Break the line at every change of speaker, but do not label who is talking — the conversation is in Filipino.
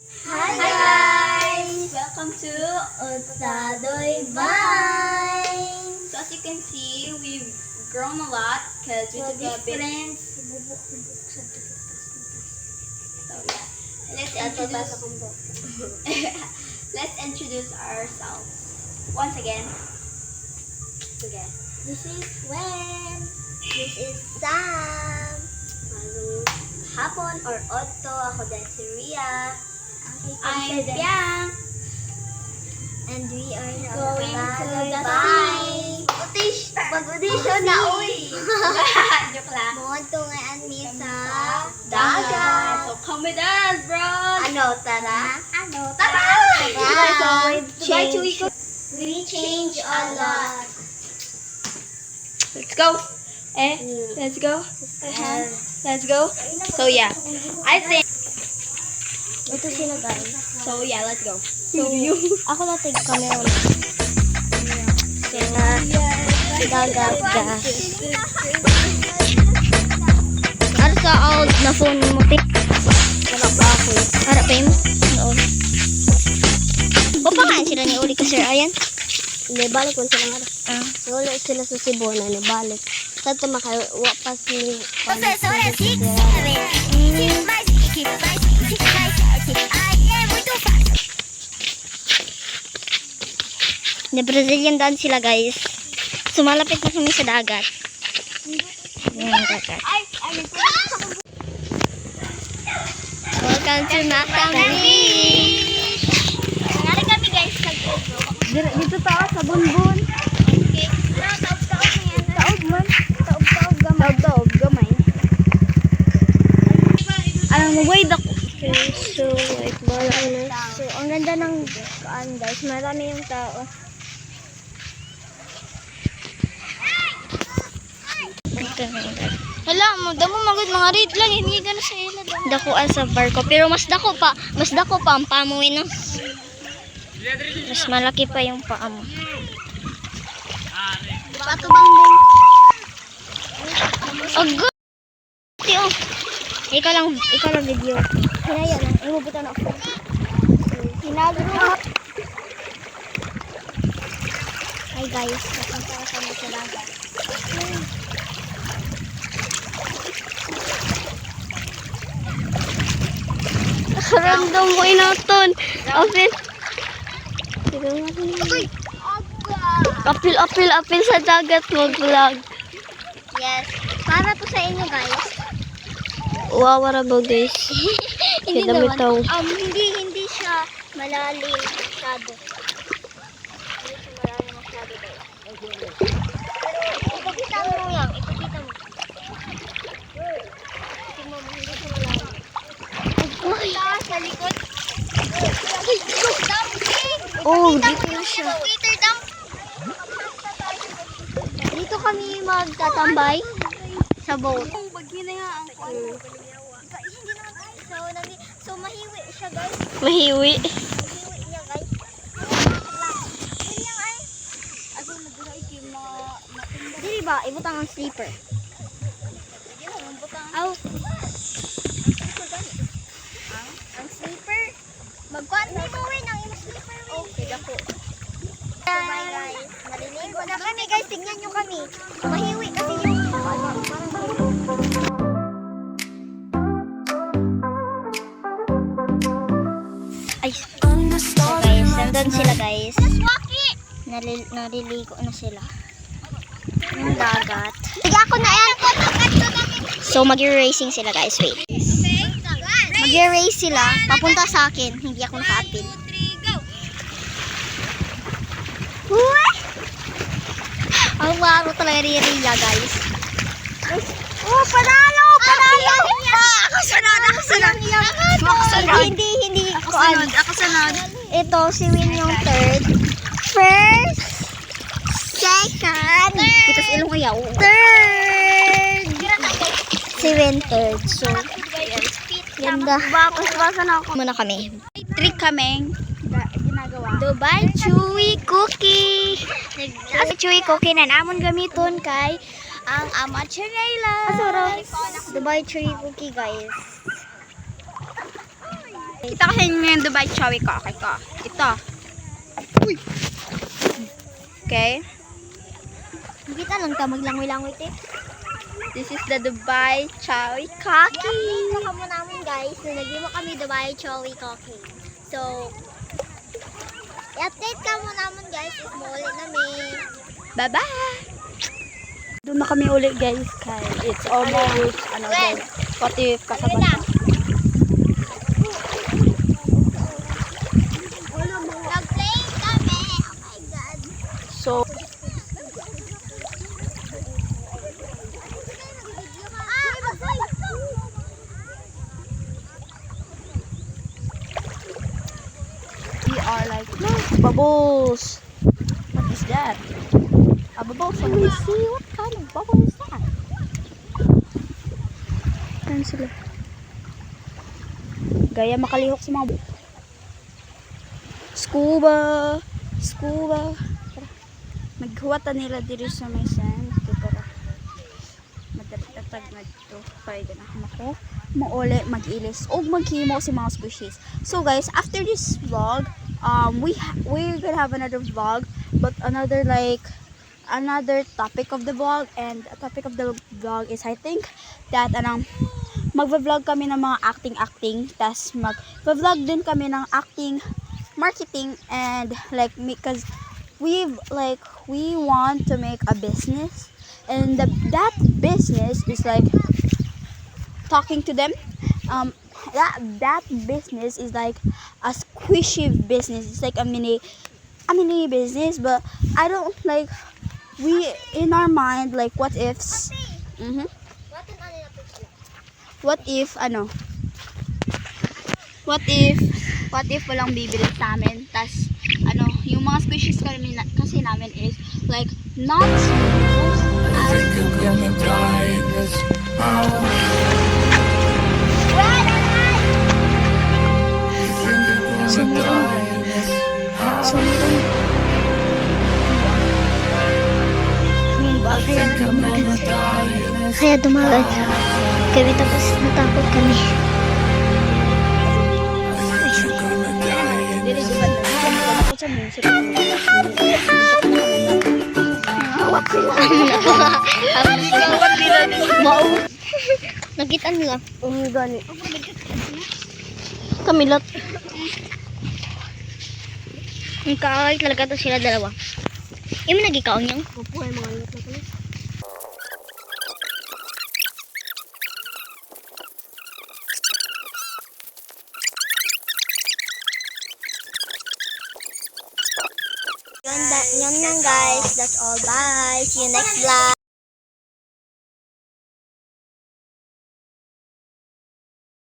Hi guys! Welcome to Otadoy Vines! So as you can see, we've grown a lot because we took a bit. So yeah, let's introduce ourselves once again.
This is Wen. This is Sam. Magandang hapon or Otto. Ako din si Ria.
I'm Biang.
And we are
Going to the
Mag-audition na, uy!
Joke lang.
Monto ngayon mi sa
Dagat. So come with us, bro.
Tara?
Tara!
So, we change a lot.
Let's go. Let's go. Let's go. So yeah, I think.
Ito sila guys.
So yeah, let's go.
So, ako na take camera na. Dagat ka. Ano sa old na phone mo? Wala pa ako eh. Harap pa yun? Oo. Papakaan sila ni Uli ka Sir Ayan? Hindi, balik mo sila nga. So, wala sila sa Cebu na ni balik. Sa ito makawa pa si... The Brazilian dance sila guys. Sumalapit na kami sa dagat. Welcome to Macang Beach! Nangyari kami guys sa GoPro.
Dito tayo sa bunbun.
Okay. Taob-taob na yan.
Taob man.
Taob-taob gamay.
Taob gamay. Alam mo, wait ako.
Okay, so wait, wala na. So, ang ganda ng guys. Marami yung tao. Hala, damo magod mga red lang, hindi gano sa ila. Dako sa barko, pero mas dako pa ang pamo no. Mas malaki pa yung paa mo. Patubang din. Ago. Tio. Ikaw lang video. Hinaya na, imubutan ako. Hinagro. Hi guys, napunta ka kami sa dagat. Random mo inaton. Apil sa dagat mag-vlog. Yes. Para to sa inyo guys.
Wow, what about this?
Hindi
Kaya
naman.
daw.
Hindi siya malalim masyado. Hindi siya malalim masyado guys. Ipakita mo yan. Ipakita mo. Ipakita mo. Hindi siya malalim. Sa likod.
Oh, dito na siya.
Dito kami magtatambay sa boat. So mahiwi siya guys.
Mahiwi.
Mahiwi niya guys. Dili ba ibutang ang sleeper? Aw. Ang sleeper. Magkuan mo win ang imong sleeper win. Okay, dako. So bye guys. Maliligo na kami guys. Tingnan nyo kami. Mahiwi kasi yung ay. So guys, nandun sila guys. Naliligo na sila. Yung dagat. Sige ako na yan. So mag-racing sila guys. Wait. Mag-race sila. Papunta sa akin. Hindi ako naka-apil. Ang maro talaga ni Ria guys. Oh, panalo! Panalo! Ako sunod! Hindi.
Ako sunod.
Ito, si Win yung third. First. Second.
Kita sa ilong ayaw.
Third. Si Win third. So, ganda.
Basa na ako.
Muna kami.
Trick kaming ginagawa.
Dubai Chewy Cookie. Ang Chewy Cookie na namon gamiton kay ang Amacharela. Dubai Chewy Cookie guys.
Kita ko sa inyo yung Dubai Chowi Coffee ko. Ito. Uy. Okay.
Kita lang ta maglangoy-langoy te.
This is the Dubai Chowi Coffee.
I-update ka mo namin guys na nagimo kami Dubai Chowi Coffee. So, i-update ka mo namin guys if maulit namin.
Bye-bye. Doon na kami ulit guys. Kaya it's almost, guys. What if kasabay na?
Nag-play kami. Oh my God.
So, we are like, look, bubbles. What is that? A bubble? Can we see what kind of bubble is that? Ayan sila. Gaya makalihok sa mga scuba. Scuba. Tara. Maghuwata nila dito sa may sand. Tara. Madalit-atag na dito. Pwede na ako mauli, mag-ilis, o maghimo si mga species. So guys, after this vlog, we're gonna have another vlog, but another topic of the vlog, and a topic of the vlog is I think that magva-vlog kami ng mga acting, tas magva-vlog din kami ng acting, marketing, and like because we want to make a business, and that business is like talking to them. That business is like a squishy business. It's like a mini business, but I don't like, we in our mind like what ifs. What if walang bibili sa amin, tas yung mga squishies kasi namin is like not
Kaya dumagat kami tapos natakot kami. Nakita nila. Gani. Kamilot. Ang kaaway talaga to sila dalawa. Imo nagikaon yung pupuhay mga lot na pala. Yun lang guys. That's all. Bye. See you next vlog.